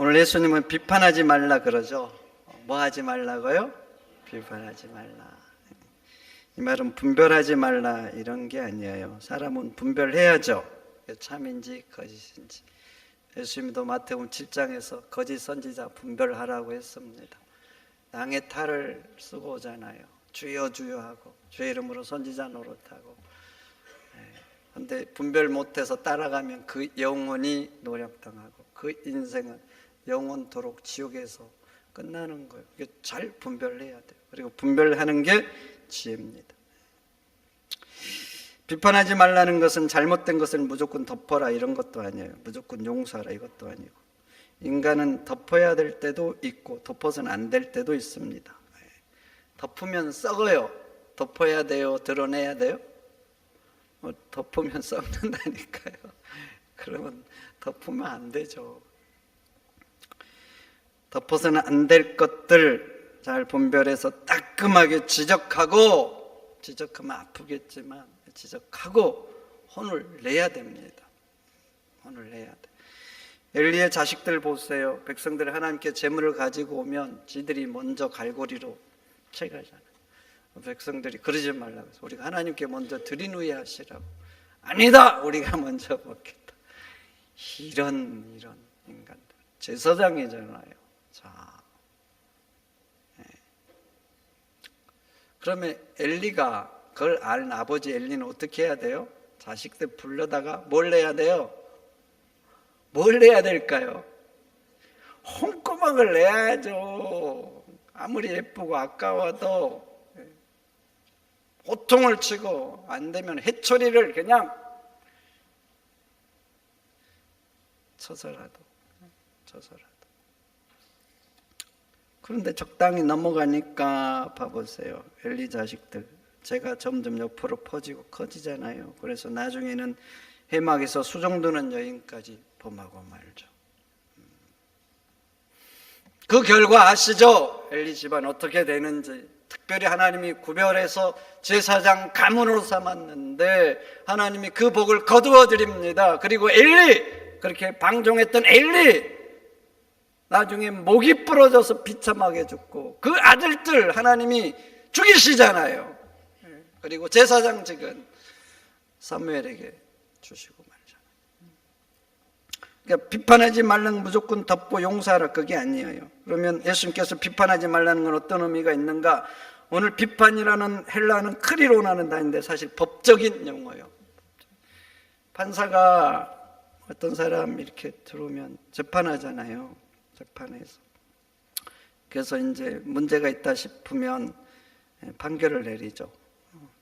오늘 예수님은 비판하지 말라 그러죠. 뭐 하지 말라고요? 비판하지 말라. 이 말은 분별하지 말라 이런 게 아니에요. 사람은 분별해야죠. 참인지 거짓인지. 예수님도 마태복음 7장에서 거짓 선지자 분별하라고 했습니다. 양의 탈을 쓰고 오잖아요. 주여 주여 하고 주의 이름으로 선지자 노릇하고. 그런데 분별 못해서 따라가면 그 영혼이 노략당하고 그 인생은 영원토록 지옥에서 끝나는 거예요. 잘 분별해야 돼요. 그리고 분별하는 게 지혜입니다. 비판하지 말라는 것은 잘못된 것을 무조건 덮어라 이런 것도 아니에요. 무조건 용서하라 이것도 아니고, 인간은 덮어야 될 때도 있고 덮어서는 안 될 때도 있습니다. 덮으면 썩어요. 덮어야 돼요? 드러내야 돼요? 덮으면 썩는다니까요. 그러면 덮으면 안 되죠. 덮어서는 안 될 것들 잘 분별해서 따끔하게 지적하고, 지적하면 아프겠지만 지적하고 혼을 내야 됩니다. 혼을 내야 돼. 엘리의 자식들 보세요. 백성들이 하나님께 재물을 가지고 오면 지들이 먼저 갈고리로 채가잖아요. 백성들이 그러지 말라고 해서 우리가 하나님께 먼저 드린 후에 하시라고. 아니다, 우리가 먼저 먹겠다. 이런 인간들 제사장이잖아요. 자, 그러면 엘리가 그걸 알 아버지 엘리는 어떻게 해야 돼요? 자식들 불러다가 뭘 내야 돼요? 뭘 내야 될까요? 홍꼬막을 내야죠. 아무리 예쁘고 아까워도 호통을 치고 안 되면 해초리를 그냥 쳐서라도. 그런데 적당히 넘어가니까 봐보세요. 엘리 자식들 제가 점점 옆으로 퍼지고 커지잖아요. 그래서 나중에는 해막에서 수정두는 여인까지 범하고 말죠. 그 결과 아시죠? 엘리 집안 어떻게 되는지. 특별히 하나님이 구별해서 제사장 가문으로 삼았는데 하나님이 그 복을 거두어 드립니다. 그리고 엘리, 그렇게 방종했던 엘리 나중에 목이 부러져서 비참하게 죽고, 그 아들들 하나님이 죽이시잖아요. 그리고 제사장직은 사무엘에게 주시고 말잖아요. 그러니까 비판하지 말라는 무조건 덮고 용서하라 그게 아니에요. 그러면 예수님께서 비판하지 말라는 건 어떤 의미가 있는가? 오늘 비판이라는 헬라어는 크리로나는 단어인데 사실 법적인 용어예요. 판사가 어떤 사람 이렇게 들어오면 재판하잖아요. 재판에서. 그래서 이제 문제가 있다 싶으면 판결을 내리죠.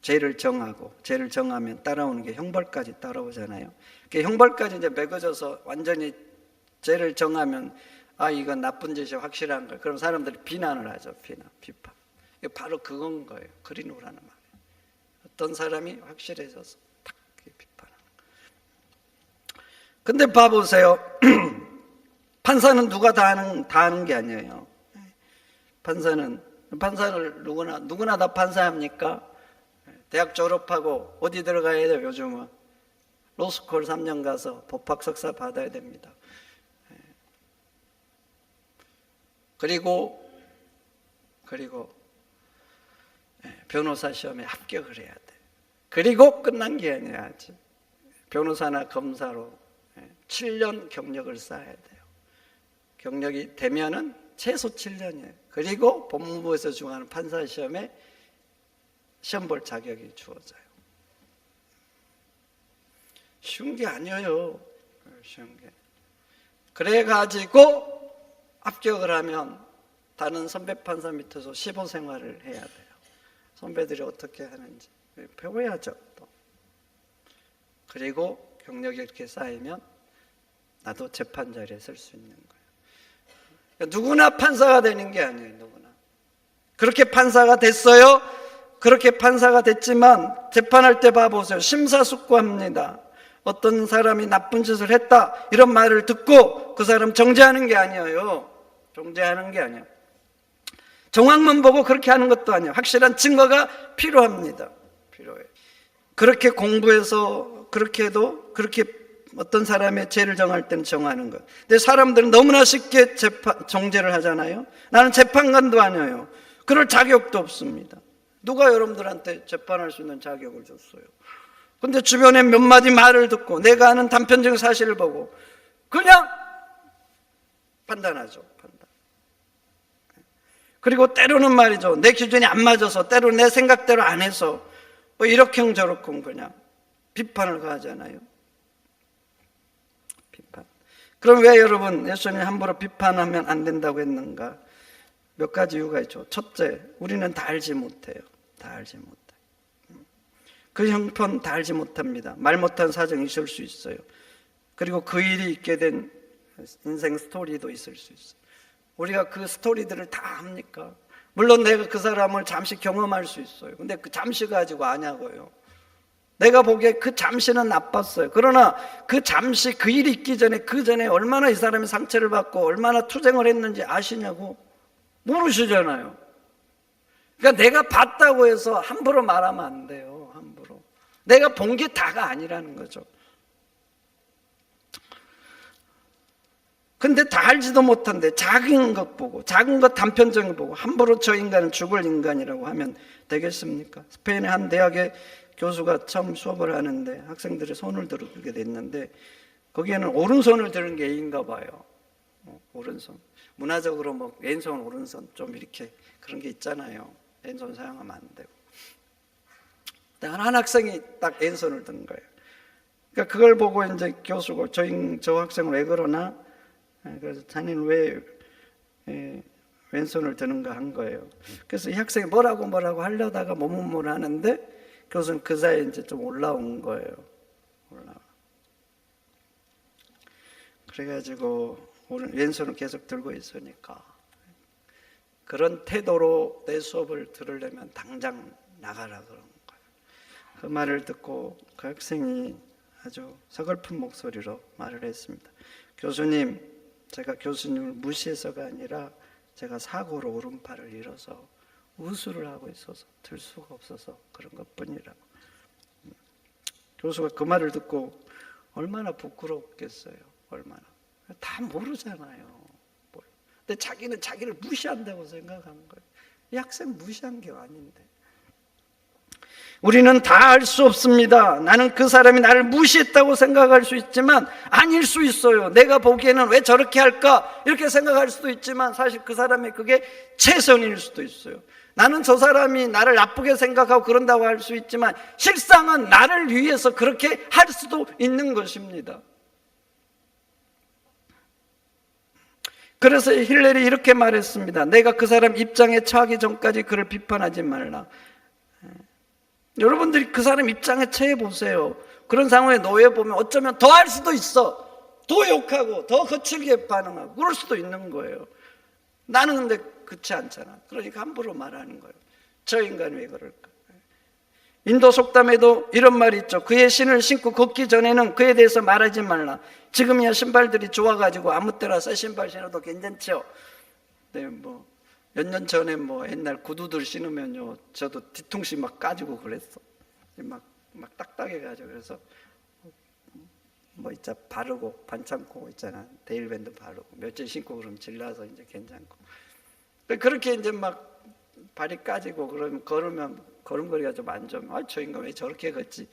죄를 정하고, 죄를 정하면 따라오는 게 형벌까지 따라오잖아요. 형벌까지 이제 매겨져서 완전히 죄를 정하면 아, 이건 나쁜 짓이 확실한 거예요. 그럼 사람들이 비난을 하죠. 비판. 이게 바로 그건 거예요. 그리노라는 말이에요. 어떤 사람이 확실해져서 탁 비판하는 거예요. 근데 봐보세요. 판사는 누가 다 하는 게 아니에요. 판사를 누구나 다 판사합니까? 대학 졸업하고 어디 들어가야 돼요? 요즘은 로스쿨 3년 가서 법학 석사 받아야 됩니다. 그리고 변호사 시험에 합격을 해야 돼. 그리고 끝난 게 아니야지. 변호사나 검사로 7년 경력을 쌓아야 돼요. 경력이 되면은 최소 7년이에요. 그리고 법무부에서 중요한 판사 시험에 시험 볼 자격이 주어져요. 쉬운 게 아니에요. 쉬운 게. 그래가지고 합격을 하면 다른 선배 판사 밑에서 15 생활을 해야 돼요. 선배들이 어떻게 하는지 배워야죠. 또. 그리고 경력이 이렇게 쌓이면 나도 재판 자리에 설 수 있는 거예요. 누구나 판사가 되는 게 아니에요. 누구나. 그렇게 판사가 됐어요. 그렇게 판사가 됐지만 재판할 때 봐보세요. 심사숙고합니다. 어떤 사람이 나쁜 짓을 했다 이런 말을 듣고 그 사람 정죄하는 게 아니에요. 정죄하는 게 아니에요. 정황만 보고 그렇게 하는 것도 아니에요. 확실한 증거가 필요합니다. 필요해요. 그렇게 공부해서 그렇게 해도 그렇게 어떤 사람의 죄를 정할 때는 정하는 것. 근데 사람들은 너무나 쉽게 정죄를 하잖아요. 나는 재판관도 아니에요. 그럴 자격도 없습니다. 누가 여러분들한테 재판할 수 있는 자격을 줬어요? 근데 주변에 몇 마디 말을 듣고 내가 아는 단편적인 사실을 보고 그냥 판단하죠. 판단. 그리고 때로는 말이죠, 내 기준이 안 맞아서, 때로는 내 생각대로 안 해서 뭐 이렇쿵 저렇쿵 그냥 비판을 가하잖아요. 비판. 그럼 왜 여러분 예수님이 함부로 비판하면 안 된다고 했는가? 몇 가지 이유가 있죠. 첫째, 우리는 다 알지 못해요. 다 알지 못해요. 그 형편 다 알지 못합니다. 말 못한 사정이 있을 수 있어요. 그리고 그 일이 있게 된 인생 스토리도 있을 수 있어요. 우리가 그 스토리들을 다 합니까? 물론 내가 그 사람을 잠시 경험할 수 있어요. 근데 그 잠시 가지고 아냐고요. 내가 보기에 그 잠시는 나빴어요. 그러나 그 잠시, 그 일이 있기 전에, 그 전에 얼마나 이 사람이 상처를 받고 얼마나 투쟁을 했는지 아시냐고? 모르시잖아요. 그러니까 내가 봤다고 해서 함부로 말하면 안 돼요. 함부로. 내가 본 게 다가 아니라는 거죠. 근데 다 알지도 못한데 작은 것 보고, 작은 것 단편적인 거 보고 함부로 저 인간은 죽을 인간이라고 하면 되겠습니까? 스페인의 한 대학의 교수가 처음 수업을 하는데 학생들의 손을 들게 됐는데 거기에는 오른손을 드는 게 A인가 봐요. 오른손. 문화적으로 뭐 왼손, 오른손 좀 이렇게 그런 게 있잖아요. 왼손 사용하면 안 되고. 한 학생이 딱 왼손을 든 거예요. 그러니까 그걸 보고 이제 교수가 저 학생은 왜 그러나? 그래서 자네는 왜 왼손을 드는가 한 거예요. 그래서 이 학생이 뭐라고 하려다가 뭐뭐뭐를 하는데 교수는 그 사이에 이제 좀 올라온 거예요. 그래가지고 왼손을 계속 들고 있으니까 그런 태도로 내 수업을 들으려면 당장 나가라 그런 거예요. 그 말을 듣고 그 학생이 아주 서글픈 목소리로 말을 했습니다. 교수님, 제가 교수님을 무시해서가 아니라 제가 사고로 오른팔을 잃어서 우수를 하고 있어서 들 수가 없어서 그런 것뿐이라고. 교수가 그 말을 듣고 얼마나 부끄럽겠어요. 얼마나. 다 모르잖아요. 근데 자기는 자기를 무시한다고 생각한 거예요. 이 학생 무시한 게 아닌데. 우리는 다 알 수 없습니다. 나는 그 사람이 나를 무시했다고 생각할 수 있지만 아닐 수 있어요. 내가 보기에는 왜 저렇게 할까? 이렇게 생각할 수도 있지만 사실 그 사람이 그게 최선일 수도 있어요. 나는 저 사람이 나를 나쁘게 생각하고 그런다고 할 수 있지만 실상은 나를 위해서 그렇게 할 수도 있는 것입니다. 그래서 힐렐이 이렇게 말했습니다. 내가 그 사람 입장에 처하기 전까지 그를 비판하지 말라. 여러분들이 그 사람 입장에 처해 보세요. 그런 상황에 놓여 보면 어쩌면 더 할 수도 있어. 더 욕하고 더 거칠게 반응하고 그럴 수도 있는 거예요. 나는 근데 그렇지 않잖아. 그러니까 함부로 말하는 거예요. 저 인간이 왜 그럴까? 인도 속담에도 이런 말이 있죠. 그의 신을 신고 걷기 전에는 그에 대해서 말하지 말라. 지금이야 신발들이 좋아가지고 아무 때나 새 신발 신어도 괜찮죠. 네, 몇 년 전에 옛날 구두들 신으면요, 저도 뒤통수 막 까지고 그랬어. 막 딱딱해가지고. 그래서 있자 바르고 반창고 있잖아. 데일밴드 바르고 며칠 신고 그러면 질라서 이제 괜찮고. 그렇게 이제 막 발이 까지고 그러면 걸으면 걸음걸이가 좀 안 좋으면 저 인간 왜 저렇게 걷지?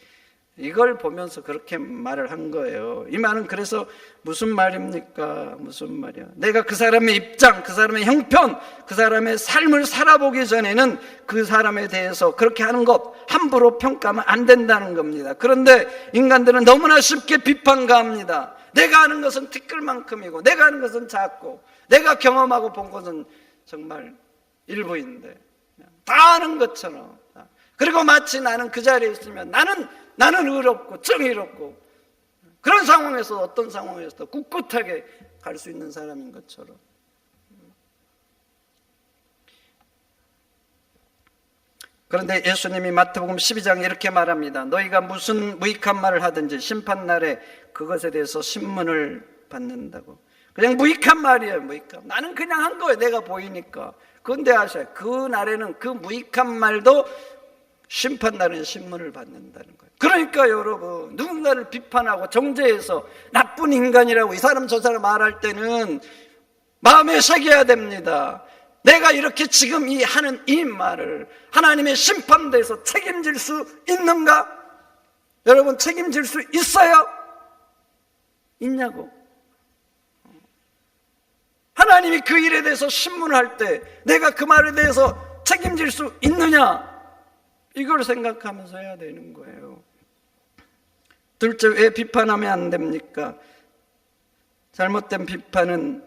이걸 보면서 그렇게 말을 한 거예요. 이 말은 그래서 무슨 말입니까? 무슨 말이야? 내가 그 사람의 입장, 그 사람의 형편, 그 사람의 삶을 살아보기 전에는 그 사람에 대해서 그렇게 하는 것 함부로 평가하면 안 된다는 겁니다. 그런데 인간들은 너무나 쉽게 비판가합니다. 내가 아는 것은 티끌만큼이고 내가 아는 것은 작고 내가 경험하고 본 것은 정말 일부인데 다 아는 것처럼, 그리고 마치 나는 그 자리에 있으면 나는 의롭고 정의롭고 그런 상황에서 어떤 상황에서도 꿋꿋하게 갈 수 있는 사람인 것처럼. 그런데 예수님이 마태복음 12장에 이렇게 말합니다. 너희가 무슨 무익한 말을 하든지 심판날에 그것에 대해서 신문을 받는다고. 그냥 무익한 말이에요. 무익한. 나는 그냥 한 거예요. 내가 보이니까. 그런데 아셔요. 그 날에는 그 무익한 말도 심판다는 신문을 받는다는 거예요. 그러니까 여러분, 누군가를 비판하고 정죄해서 나쁜 인간이라고 이 사람 저 사람 말할 때는 마음에 새겨야 됩니다. 내가 이렇게 지금 하는 이 말을 하나님의 심판대에서 책임질 수 있는가? 여러분, 책임질 수 있어요? 있냐고. 하나님이 그 일에 대해서 신문할 때 내가 그 말에 대해서 책임질 수 있느냐? 이걸 생각하면서 해야 되는 거예요. 둘째, 왜 비판하면 안 됩니까? 잘못된 비판은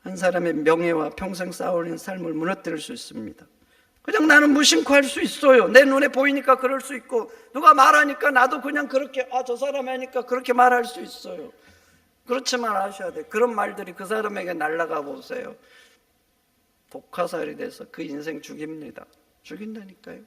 한 사람의 명예와 평생 쌓아올린 삶을 무너뜨릴 수 있습니다. 그냥 나는 무심코 할 수 있어요. 내 눈에 보이니까 그럴 수 있고, 누가 말하니까 나도 그냥 그렇게, 저 사람이 하니까 그렇게 말할 수 있어요. 그렇지만 아셔야 돼요. 그런 말들이 그 사람에게 날아가 보세요. 독화살이 돼서 그 인생 죽입니다. 죽인다니까요.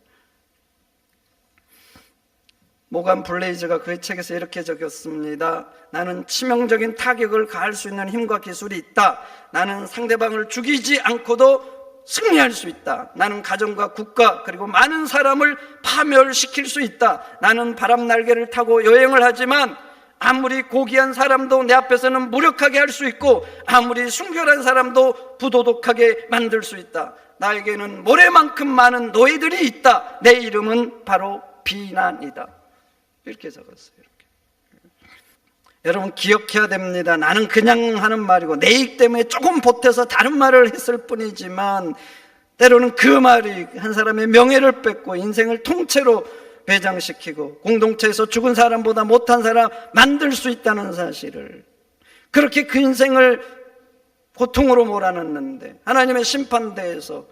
모간 블레이즈가 그의 책에서 이렇게 적었습니다. 나는 치명적인 타격을 가할 수 있는 힘과 기술이 있다. 나는 상대방을 죽이지 않고도 승리할 수 있다. 나는 가정과 국가 그리고 많은 사람을 파멸시킬 수 있다. 나는 바람 날개를 타고 여행을 하지만 아무리 고귀한 사람도 내 앞에서는 무력하게 할 수 있고 아무리 순결한 사람도 부도덕하게 만들 수 있다. 나에게는 모래만큼 많은 노예들이 있다. 내 이름은 바로 비난이다. 이렇게 적었어요. 이렇게. 여러분, 기억해야 됩니다. 나는 그냥 하는 말이고 내 입 때문에 조금 보태서 다른 말을 했을 뿐이지만 때로는 그 말이 한 사람의 명예를 뺏고 인생을 통째로 배장시키고 공동체에서 죽은 사람보다 못한 사람 만들 수 있다는 사실을, 그렇게 그 인생을 고통으로 몰아넣는데 하나님의 심판대에서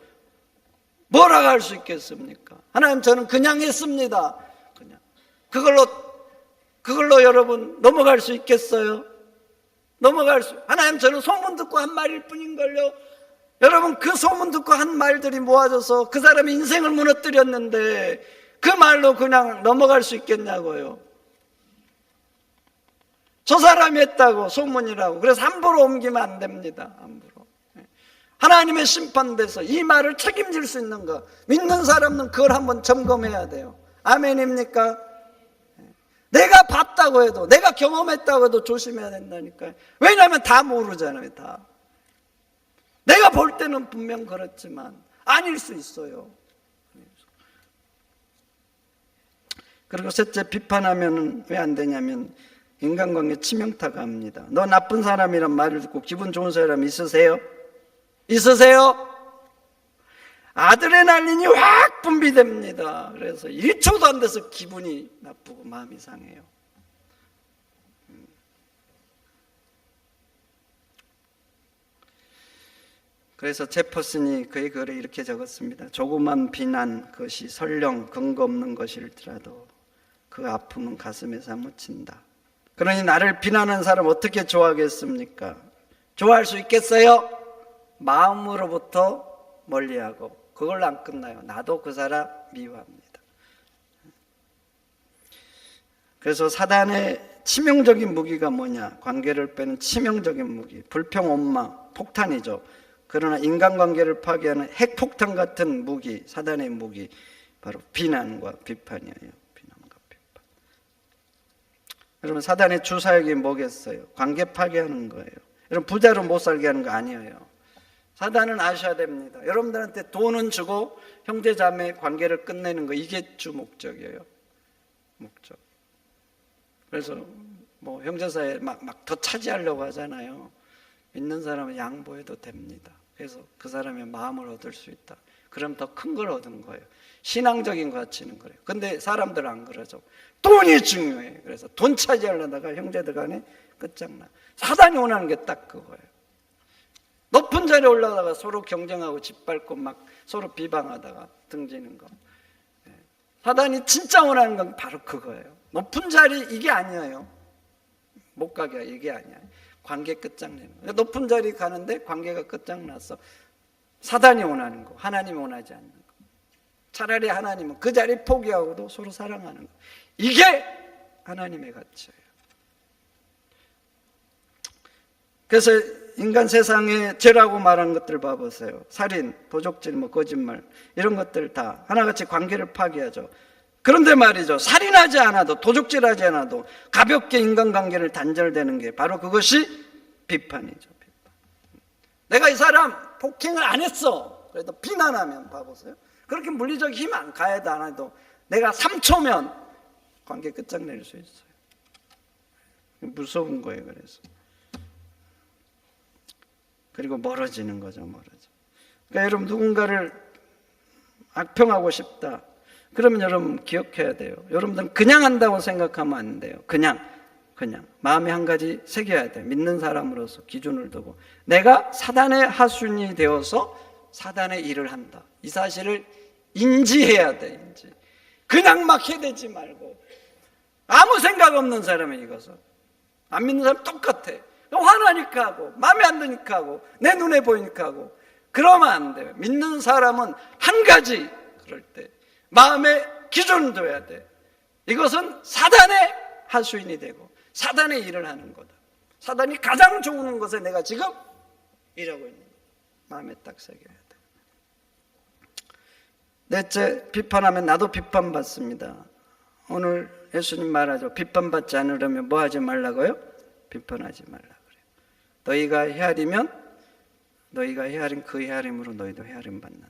뭐라고 할 수 있겠습니까? 하나님, 저는 그냥 했습니다. 그냥 그걸로 여러분 넘어갈 수 있겠어요? 하나님, 저는 소문 듣고 한 말일 뿐인걸요. 여러분, 그 소문 듣고 한 말들이 모아져서 그 사람의 인생을 무너뜨렸는데 그 말로 그냥 넘어갈 수 있겠냐고요. 저 사람이 했다고 소문이라고. 그래서 함부로 옮기면 안 됩니다. 함부로. 하나님의 심판대에서 이 말을 책임질 수 있는가? 믿는 사람은 그걸 한번 점검해야 돼요. 아멘입니까? 내가 봤다고 해도, 내가 경험했다고 해도 조심해야 된다니까요. 왜냐하면 다 모르잖아요. 다. 내가 볼 때는 분명 그렇지만 아닐 수 있어요. 그리고 셋째, 비판하면 왜 안 되냐면 인간관계 치명타가 합니다. 너 나쁜 사람이란 말을 듣고 기분 좋은 사람 있으세요? 아드레날린이 확 분비됩니다. 그래서 1초도 안 돼서 기분이 나쁘고 마음이 상해요. 그래서 제퍼슨이 그의 글에 이렇게 적었습니다. 조그만 비난, 그것이 설령 근거 없는 것일지라도 그 아픔은 가슴에 사무친다. 그러니 나를 비난하는 사람 어떻게 좋아하겠습니까? 좋아할 수 있겠어요? 마음으로부터 멀리하고 그걸로 안 끝나요. 나도 그 사람 미워합니다. 그래서 사단의 치명적인 무기가 뭐냐? 관계를 빼는 치명적인 무기, 불평, 원망, 폭탄이죠. 그러나 인간관계를 파괴하는 핵폭탄 같은 무기, 사단의 무기, 바로 비난과 비판이에요. 여러분, 사단의 주사역이 뭐겠어요? 관계 파괴하는 거예요. 여러분, 부자로 못 살게 하는 거 아니에요. 사단은 아셔야 됩니다. 여러분들한테 돈은 주고 형제자매 관계를 끝내는 거, 이게 주 목적이에요. 목적. 그래서 뭐 형제사이에 막 더 차지하려고 하잖아요. 믿는 사람은 양보해도 됩니다. 그래서 그 사람의 마음을 얻을 수 있다. 그럼 더 큰 걸 얻은 거예요. 신앙적인 가치는 그래요. 근데 사람들은 안 그러죠. 돈이 중요해. 그래서 돈 차지하려다가 형제들 간에 끝장나. 사단이 원하는 게 딱 그거예요. 높은 자리에 올라가다가 서로 경쟁하고 짓밟고 막 서로 비방하다가 등지는 거. 사단이 진짜 원하는 건 바로 그거예요. 높은 자리, 이게 아니에요. 못 가게, 이게 아니야. 관계 끝장내는 거. 높은 자리 가는데 관계가 끝장났어. 사단이 원하는 거, 하나님이 원하지 않는 거. 차라리 하나님은 그 자리 포기하고도 서로 사랑하는 거. 이게 하나님의 가치예요. 그래서 인간 세상에 죄라고 말하는 것들 봐보세요. 살인, 도적질, 거짓말 이런 것들 다 하나같이 관계를 파괴하죠. 그런데 말이죠, 살인하지 않아도 도적질하지 않아도 가볍게 인간관계를 단절되는 게 바로 그것이 비판이죠. 비판. 내가 이 사람 폭행을 안 했어, 그래도 비난하면 봐보세요. 그렇게 물리적 힘 안 가해도 안 해도 내가 3초면 관계 끝장낼 수 있어요. 무서운 거예요. 그리고 멀어지는 거죠. 그러니까 여러분, 누군가를 악평하고 싶다 그러면 여러분 기억해야 돼요. 여러분들은 그냥 한다고 생각하면 안 돼요. 그냥 마음에 한 가지 새겨야 돼요. 믿는 사람으로서 기준을 두고 내가 사단의 하수인이 되어서 사단의 일을 한다, 이 사실을 인지해야 돼. 그냥 막 해대지 말고. 아무 생각 없는 사람은 이것은 안 믿는 사람 똑같아. 화나니까 하고 마음에 안 드니까 하고 내 눈에 보이니까 하고 그러면 안 돼요. 믿는 사람은 한 가지 그럴 때 마음의 기준을 둬야 돼. 이것은 사단의 하수인이 되고 사단의 일을 하는 거다. 사단이 가장 좋은 것에 내가 지금 일하고 있는 거다. 마음에 딱 새겨야 돼. 넷째, 비판하면 나도 비판받습니다. 오늘 예수님 말하죠. 비판받지 않으려면 뭐 하지 말라고요? 비판하지 말라 그래요. 너희가 헤아리면 너희가 헤아린 그 헤아림으로 너희도 헤아림 받는다.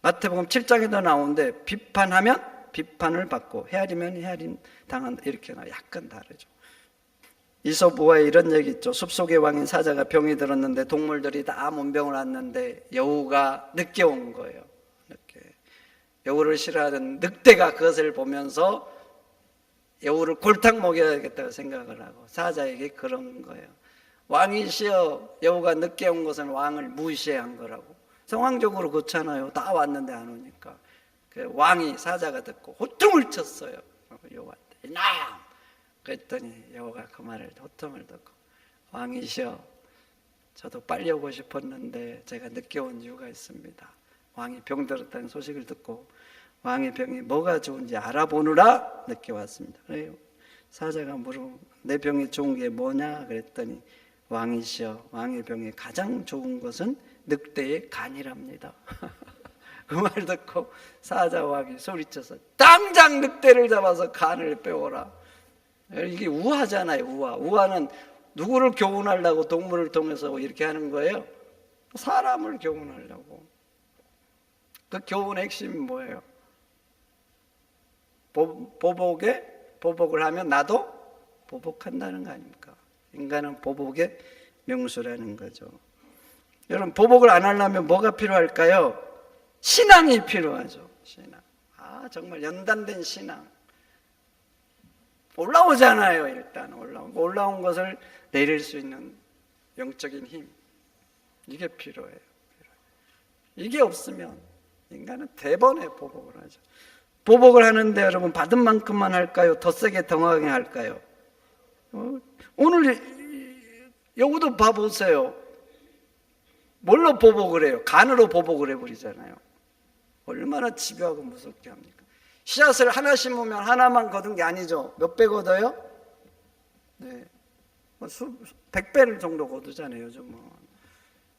마태복음 7장에도 나오는데 비판하면 비판을 받고 헤아리면 헤아림 당한다, 이렇게 나와요. 약간 다르죠. 이솝우화에 이런 얘기 있죠. 숲속의 왕인 사자가 병이 들었는데 동물들이 다 문병을 놨는데 여우가 늦게 온 거예요. 늦게. 여우를 싫어하던 늑대가 그것을 보면서 여우를 골탕 먹여야겠다고 생각을 하고 사자에게 그런 거예요. 왕이시여, 여우가 늦게 온 것은 왕을 무시한 거라고. 상황적으로 그렇잖아요. 다 왔는데 안 오니까. 왕이 사자가 듣고 호통을 쳤어요. 여우한테 이놈! 그랬더니 여우가 그 말을 호통을 듣고 왕이시여, 저도 빨리 오고 싶었는데 제가 늦게 온 이유가 있습니다. 왕이 병들었다는 소식을 듣고 왕의 병이 뭐가 좋은지 알아보느라 늦게 왔습니다. 그래요. 사자가 물어 내 병이 좋은 게 뭐냐 그랬더니 왕이시여, 왕의 병에 가장 좋은 것은 늑대의 간이랍니다. 그 말 듣고 사자왕이 소리쳐서 당장 늑대를 잡아서 간을 빼오라. 이게 우화잖아요. 우화는 누구를 교훈하려고 동물을 통해서 이렇게 하는 거예요? 사람을 교훈하려고. 그 교훈의 핵심이 뭐예요? 보복을 하면 나도 보복한다는 거 아닙니까? 인간은 보복의 명수라는 거죠. 여러분, 보복을 안 하려면 뭐가 필요할까요? 신앙이 필요하죠. 신앙. 정말 연단된 신앙. 올라오잖아요. 일단 올라온 것을 내릴 수 있는 영적인 힘, 이게 필요해요. 이게 없으면 인간은 대번에 보복을 하죠. 보복을 하는데 여러분, 받은 만큼만 할까요? 더 세게 당하게 할까요? 오늘 여우도 봐보세요. 뭘로 보복을 해요? 간으로 보복을 해버리잖아요. 얼마나 집요하고 무섭게 합니까? 씨앗을 하나 심으면 하나만 거둔 게 아니죠. 몇 배 걷어요? 네, 100배를 정도 거두잖아요, 요즘은.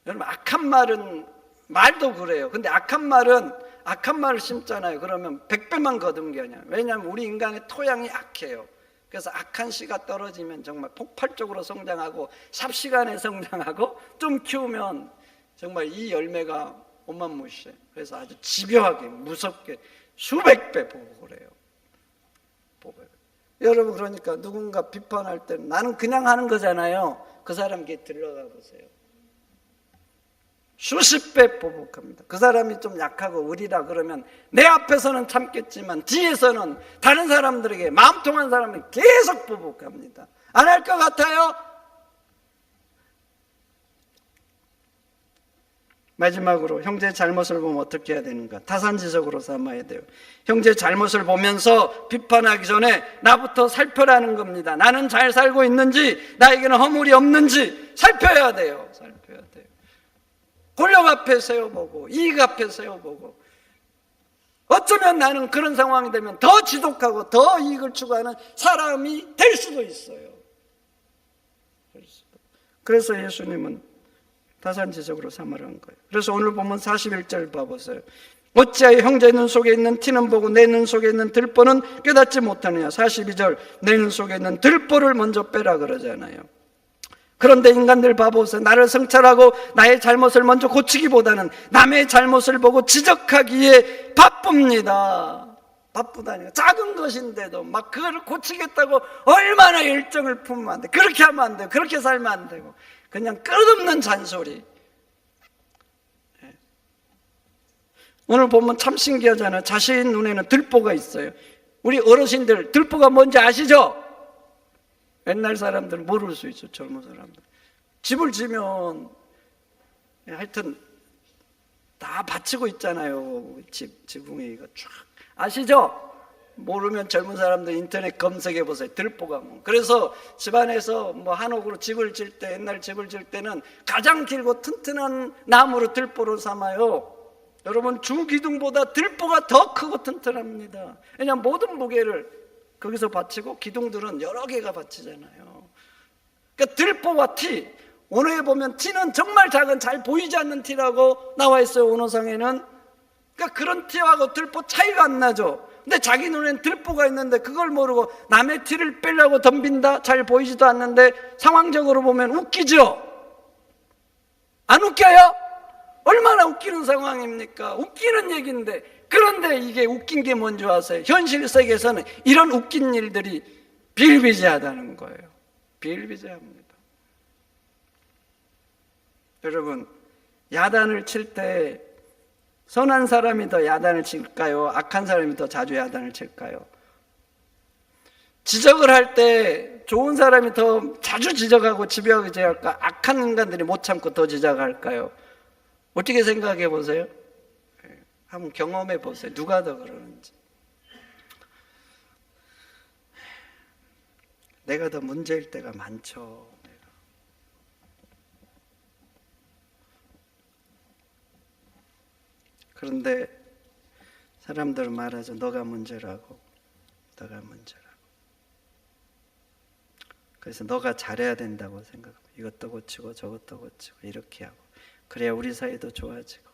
여러분, 악한 말은 말도 그래요. 근데 악한 말을 심잖아요. 그러면 100배만 거둔 게 아니에요. 왜냐하면 우리 인간의 토양이 악해요. 그래서 악한 씨가 떨어지면 정말 폭발적으로 성장하고 삽시간에 성장하고 좀 키우면 정말 이 열매가 어마무시해. 그래서 아주 집요하게 무섭게 수백 배 보복을 해요. 여러분, 그러니까 누군가 비판할 때는 나는 그냥 하는 거잖아요. 그 사람 곁에 들러가 보세요. 수십 배 보복합니다. 그 사람이 좀 약하고 의리라 그러면 내 앞에서는 참겠지만 뒤에서는 다른 사람들에게 마음 통한 사람은 계속 보복합니다. 안 할 것 같아요? 마지막으로 형제의 잘못을 보면 어떻게 해야 되는가? 타산지석으로 삼아야 돼요. 형제의 잘못을 보면서 비판하기 전에 나부터 살펴라는 겁니다. 나는 잘 살고 있는지, 나에게는 허물이 없는지 살펴야 돼요. 권력 앞에 세워보고 이익 앞에 세워보고, 어쩌면 나는 그런 상황이 되면 더 지독하고 더 이익을 추구하는 사람이 될 수도 있어요. 그래서 예수님은 타산지석으로 삼으라는 거예요. 그래서 오늘 보면 41절 봐보세요. 어찌하여 형제 눈 속에 있는 티는 보고 내 눈 속에 있는 들보는 깨닫지 못하느냐. 42절 내 눈 속에 있는 들보를 먼저 빼라 그러잖아요. 그런데 인간들 봐보세요. 나를 성찰하고 나의 잘못을 먼저 고치기보다는 남의 잘못을 보고 지적하기에 바쁩니다. 바쁘다니까. 작은 것인데도 막 그걸 고치겠다고 얼마나 열정을 품으면 안 돼. 그렇게 하면 안 돼요. 그렇게 살면 안 되고. 그냥 끝없는 잔소리. 오늘 보면 참 신기하잖아요. 자신 눈에는 들보가 있어요. 우리 어르신들 들보가 뭔지 아시죠? 옛날 사람들은 모를 수 있어. 젊은 사람들 집을 지면 하여튼 다 받치고 있잖아요. 지붕에 이거 쫙 아시죠? 모르면 젊은 사람들 인터넷 검색해 보세요. 들보가 뭐. 그래서 집안에서 뭐 한옥으로 집을 질 때, 옛날 집을 질 때는 가장 길고 튼튼한 나무로 들보를 삼아요. 여러분, 주기둥보다 들보가 더 크고 튼튼합니다. 왜냐하면 모든 무게를 거기서 받치고 기둥들은 여러 개가 받치잖아요. 그러니까 들보와 티, 언어에 보면 티는 정말 작은 잘 보이지 않는 티라고 나와 있어요. 언어상에는. 그러니까 그런 티하고 들보 차이가 안 나죠. 근데 자기 눈엔 들보가 있는데 그걸 모르고 남의 티를 빼려고 덤빈다? 잘 보이지도 않는데 상황적으로 보면 웃기죠? 안 웃겨요? 얼마나 웃기는 상황입니까? 웃기는 얘기인데. 그런데 이게 웃긴 게 뭔지 아세요? 현실 세계에서는 이런 웃긴 일들이 비일비재하다는 거예요. 비일비재합니다. 여러분, 야단을 칠 때 선한 사람이 더 야단을 칠까요? 악한 사람이 더 자주 야단을 칠까요? 지적을 할 때 좋은 사람이 더 자주 지적하고 집요하게 지적할까? 악한 인간들이 못 참고 더 지적할까요? 어떻게 생각해 보세요? 한번 경험해 보세요. 누가 더 그러는지. 내가 더 문제일 때가 많죠. 그런데 사람들은 말하죠. 너가 문제라고. 너가 문제라고. 그래서 너가 잘해야 된다고 생각합니다. 이것도 고치고 저것도 고치고 이렇게 하고. 그래야 우리 사이도 좋아지고.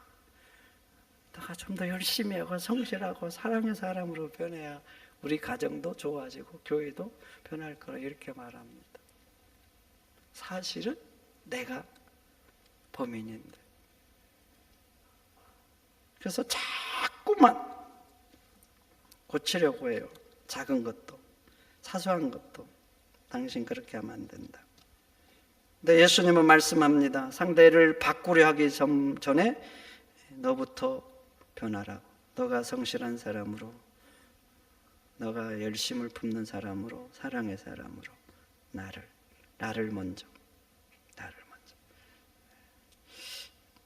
너가 좀 더 열심히 하고 성실하고 사랑의 사람으로 변해야 우리 가정도 좋아지고 교회도 변할 거라 이렇게 말합니다. 사실은 내가 범인인데. 그래서 자꾸만 고치려고 해요. 작은 것도 사소한 것도. 당신 그렇게 하면 안 된다. 근데 예수님은 말씀합니다. 상대를 바꾸려 하기 전에 너부터 변하라고. 너가 성실한 사람으로, 너가 열심을 품는 사람으로, 사랑의 사람으로 나를 먼저.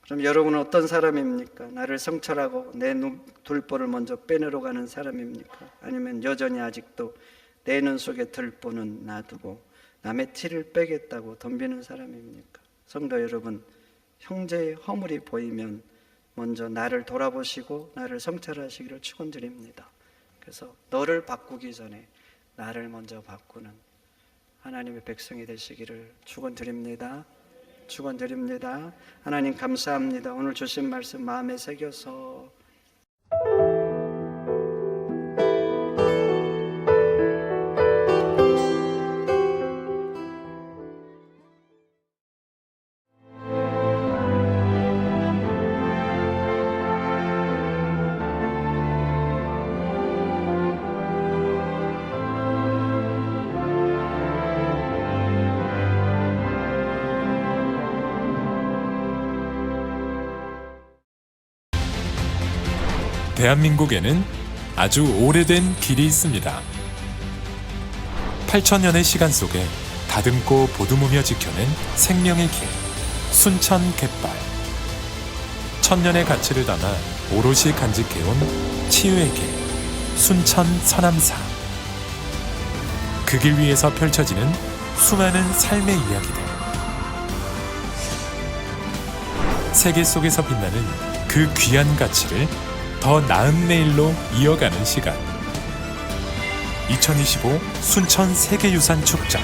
그럼 여러분은 어떤 사람입니까? 나를 성찰하고 내 들보를 먼저 빼내러 가는 사람입니까? 아니면 여전히 아직도 내 눈 속에 들보는 놔두고 남의 티를 빼겠다고 덤비는 사람입니까? 성도 여러분, 형제의 허물이 보이면 먼저 나를 돌아보시고 나를 성찰하시기를 축원드립니다. 그래서 너를 바꾸기 전에 나를 먼저 바꾸는 하나님의 백성이 되시기를 축원드립니다. 축원드립니다. 하나님 감사합니다. 오늘 주신 말씀 마음에 새겨서 대한민국에는 아주 오래된 길이 있습니다. 8,000년의 시간 속에 다듬고 보듬으며 지켜낸 생명의 길, 순천 갯발. 천년의 가치를 담아 오롯이 간직해온 치유의 길, 순천 서남사. 그 길 위에서 펼쳐지는 수많은 삶의 이야기들. 세계 속에서 빛나는 그 귀한 가치를 더 나은 내일로 이어가는 시간. 2025 순천 세계유산 축전.